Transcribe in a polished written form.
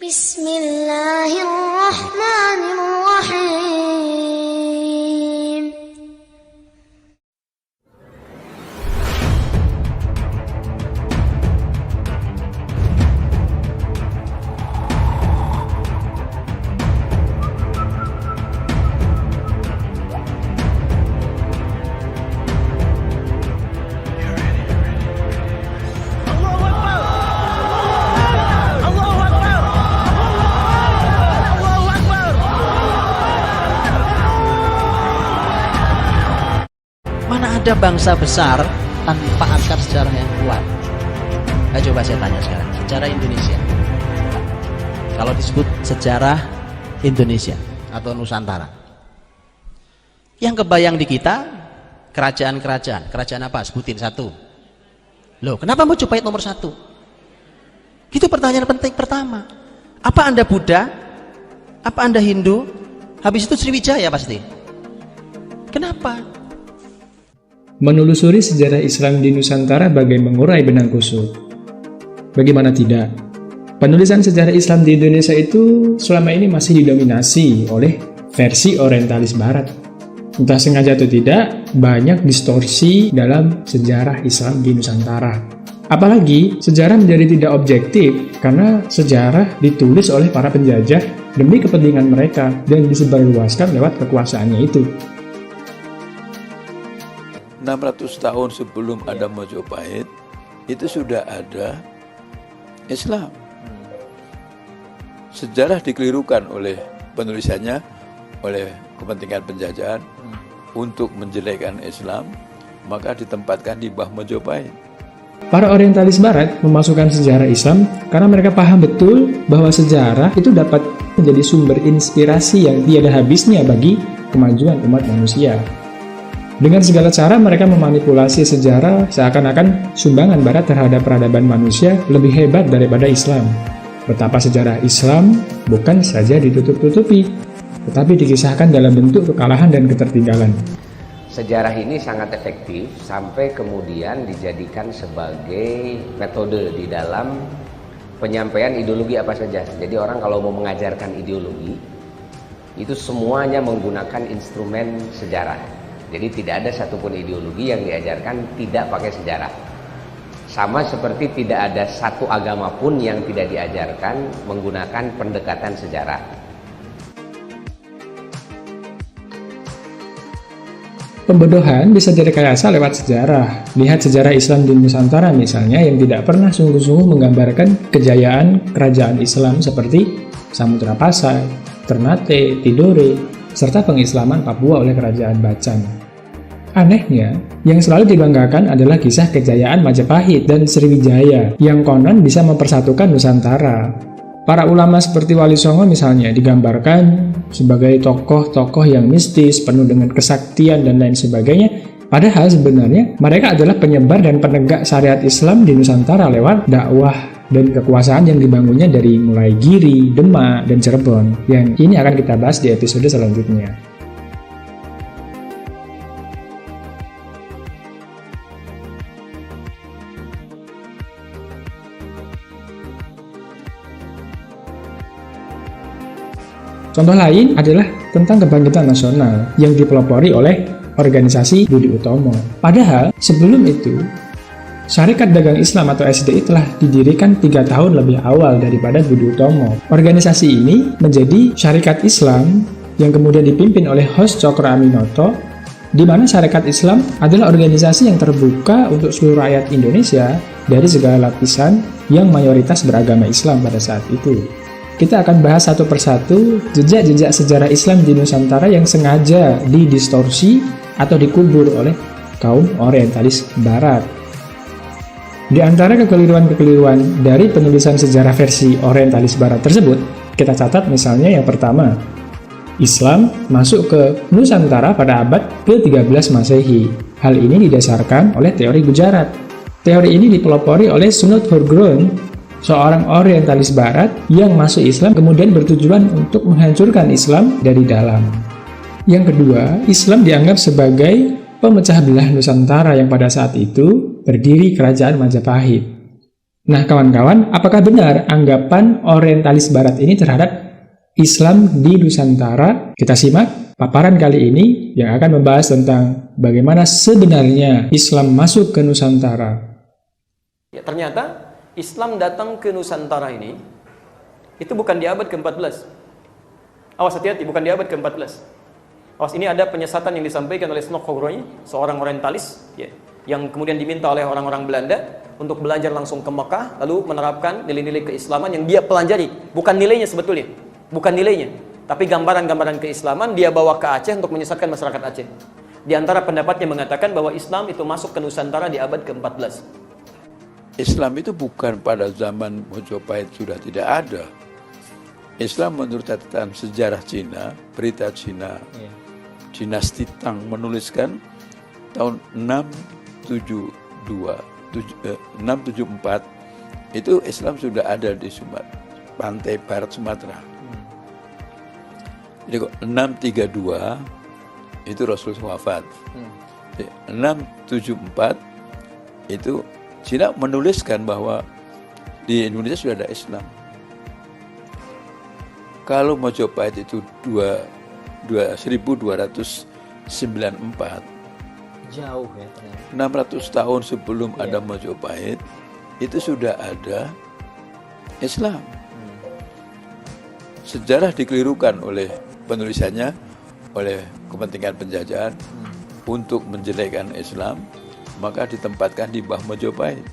Bismillahirrahmanirrahim. Mana ada bangsa besar tanpa akar sejarah yang kuat? Coba saya tanya sekarang, sejarah Indonesia. Kalau disebut sejarah Indonesia atau Nusantara, yang kebayang di kita kerajaan-kerajaan. Kerajaan apa? Sebutin satu. Loh, kenapa Mojopahit nomor satu? Itu pertanyaan penting pertama. Apa Anda Buddha? Apa Anda Hindu? Habis itu Sriwijaya pasti. Kenapa? Menelusuri sejarah Islam di Nusantara bagai mengurai benang kusut. Bagaimana tidak? Penulisan sejarah Islam di Indonesia itu selama ini masih didominasi oleh versi orientalis barat. Entah sengaja atau tidak, banyak distorsi dalam sejarah Islam di Nusantara. Apalagi, sejarah menjadi tidak objektif karena sejarah ditulis oleh para penjajah demi kepentingan mereka dan disebarluaskan lewat kekuasaannya itu. 600 tahun sebelum ada Mojopahit itu sudah ada Islam. Sejarah dikelirukan oleh penulisannya, oleh kepentingan penjajahan untuk menjelekkan Islam, maka ditempatkan di bawah Mojopahit. Para orientalis barat memasukkan sejarah Islam karena mereka paham betul bahwa sejarah itu dapat menjadi sumber inspirasi yang tiada habisnya bagi kemajuan umat manusia. Dengan segala cara mereka memanipulasi sejarah seakan-akan sumbangan barat terhadap peradaban manusia lebih hebat daripada Islam. Betapa sejarah Islam bukan saja ditutup-tutupi, tetapi dikisahkan dalam bentuk kekalahan dan ketertinggalan. Sejarah ini sangat efektif sampai kemudian dijadikan sebagai metode di dalam penyampaian ideologi apa saja. Jadi orang kalau mau mengajarkan ideologi, itu semuanya menggunakan instrumen sejarah. Jadi tidak ada satupun ideologi yang diajarkan tidak pakai sejarah. Sama seperti tidak ada satu agama pun yang tidak diajarkan menggunakan pendekatan sejarah. Pembodohan bisa direkayasa lewat sejarah. Lihat sejarah Islam di Nusantara misalnya yang tidak pernah sungguh-sungguh menggambarkan kejayaan kerajaan Islam seperti Samudra Pasai, Ternate, Tidore, serta pengislaman Papua oleh kerajaan Bacan. Anehnya, yang selalu dibanggakan adalah kisah kejayaan Majapahit dan Sriwijaya yang konon bisa mempersatukan Nusantara. Para ulama seperti Wali Songo misalnya digambarkan sebagai tokoh-tokoh yang mistis, penuh dengan kesaktian dan lain sebagainya, padahal sebenarnya mereka adalah penyebar dan penegak syariat Islam di Nusantara lewat dakwah dan kekuasaan yang dibangunnya dari mulai Giri, Demak, dan Cirebon, yang ini akan kita bahas di episode selanjutnya. Contoh lain adalah tentang kebangkitan nasional yang dipelopori oleh organisasi Budi Utomo. Padahal sebelum itu, Syarikat Dagang Islam atau SDI telah didirikan 3 tahun lebih awal daripada Budi Utomo. Organisasi ini menjadi syarikat Islam yang kemudian dipimpin oleh Hos Cokro Aminoto, di mana syarikat Islam adalah organisasi yang terbuka untuk seluruh rakyat Indonesia dari segala lapisan yang mayoritas beragama Islam pada saat itu. Kita akan bahas satu persatu jejak-jejak sejarah Islam di Nusantara yang sengaja didistorsi atau dikubur oleh kaum orientalis barat. Di antara kekeliruan-kekeliruan dari penulisan sejarah versi orientalis barat tersebut, kita catat misalnya yang pertama, Islam masuk ke Nusantara pada abad ke-13 Masehi. Hal ini didasarkan oleh teori Gujarat. Teori ini dipelopori oleh Sunut Hurgron, seorang orientalis barat yang masuk Islam kemudian bertujuan untuk menghancurkan Islam dari dalam. Yang kedua, Islam dianggap sebagai pemecah belah Nusantara yang pada saat itu berdiri kerajaan Majapahit. Nah, kawan-kawan, apakah benar anggapan orientalis barat ini terhadap Islam di Nusantara? Kita simak paparan kali ini yang akan membahas tentang bagaimana sebenarnya Islam masuk ke Nusantara. Ya, ternyata Islam datang ke Nusantara ini itu bukan di abad ke-14. Awas, hati-hati, bukan di abad ke-14. Awas, ini ada penyesatan yang disampaikan oleh Snokhoroi, seorang orientalis, ya, yang kemudian diminta oleh orang-orang Belanda untuk belajar langsung ke Mekah, lalu menerapkan nilai-nilai keislaman yang dia pelajari. Bukan nilainya sebetulnya, bukan nilainya, tapi gambaran-gambaran keislaman dia bawa ke Aceh untuk menyesatkan masyarakat Aceh. Di antara pendapatnya mengatakan bahwa Islam itu masuk ke Nusantara di abad ke-14. Islam itu bukan pada zaman Mojopahit sudah tidak ada. Islam menurut catatan sejarah Cina, berita Cina, Dinasti Tang menuliskan tahun 674 itu Islam sudah ada di pantai barat Sumatera. Jadi 632 itu Rasul wafat. 674 itu Cina menuliskan bahwa di Indonesia sudah ada Islam. Kalau Mojopahit itu 1294, Jauh ya ternyata. 600 tahun sebelum ada Mojopahit itu sudah ada Islam. Sejarah dikelirukan oleh penulisannya, oleh kepentingan penjajahan untuk menjelekkan Islam, maka ditempatkan di Bah Mojopahit.